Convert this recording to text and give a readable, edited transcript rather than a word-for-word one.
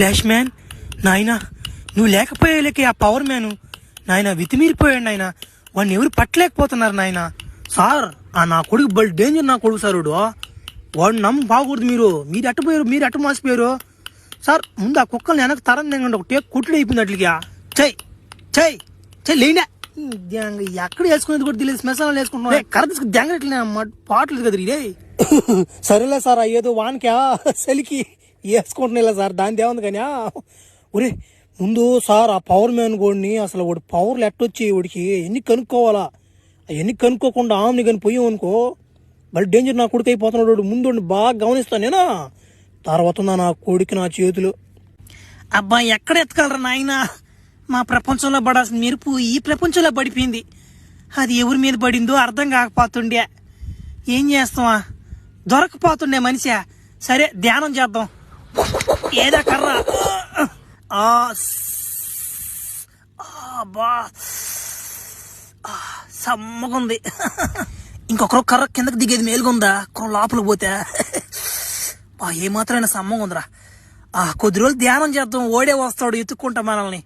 Flash man నాయనా, నువ్వు లేకపోయేలేకే ఆ పవర్ మ్యాన్ నాయన వితిమీరిపోయాడు నాయన. వాడిని ఎవరు పట్టలేకపోతున్నారు నాయన. సార్ ఆ నా కొడుకు బల్ డేంజర్ నా కొడుకు సార్. వాడు నమ్మ బాగకూడదు. మీరు అట్టపోయారు, మీరు అట్ట మోసపోయారు సార్. ముందు ఆ కుక్కల్ని వెనక తరం తెంగండి, ఒక టేక్ కుట్టుడు అయిపోయింది అట్లకి. చెయ్ చెయ్ చెయ్ లేండా. ఎక్కడ వేసుకునేది కూడా తెలియదు, శ్మశానాలు వేసుకుంటున్నా. కరెక్ట్ తీసుకుని దెంగట్లే పాటలేదు కదా ఇదే. సరేలే సార్, అయ్యేదో వానికా చలికి వేసుకుంటున్నా సార్, దాని దేవుంది కానీ. ఒరే ముందు సార్ ఆ పవర్ మ్యాన్ గోడిని అసలు వాడు పవర్లు ఎట్టొచ్చి వాడికి ఎన్ని కనుక్కోవాలా. అవన్నీ కనుక్కోకుండా ఆమెని కానీ పోయాం అనుకో మళ్ళీ డేంజర్ నా కొడుకు అయిపోతున్నాడు. ముందు బాగా గమనిస్తాను నేనా, తర్వాత నా కొడుకు నా చేతులు. అబ్బా ఎక్కడ ఎత్తగలరా నాయన. మా ప్రపంచంలో పడాల్సిన మెరుపు ఈ ప్రపంచంలో పడిపోయింది. అది ఎవరి మీద పడిందో అర్థం కాకపోతుండే. ఏం చేస్తావా, దొరకపోతుండే మనిషి. సరే ధ్యానం చేద్దాం. ఏదా కర్ర. బా సమ్మగుంది. ఇంకొకరు కర్ర కిందకి దిగేది మేలుగుందా, ఒకరు లోపలికి పోతే ఏమాత్రమైనా సమ్మగా ఉందిరా. కొద్ది రోజులు ధ్యానం చేద్దాం, ఓడే వస్తాడు ఎత్తుక్కుంటా మనల్ని.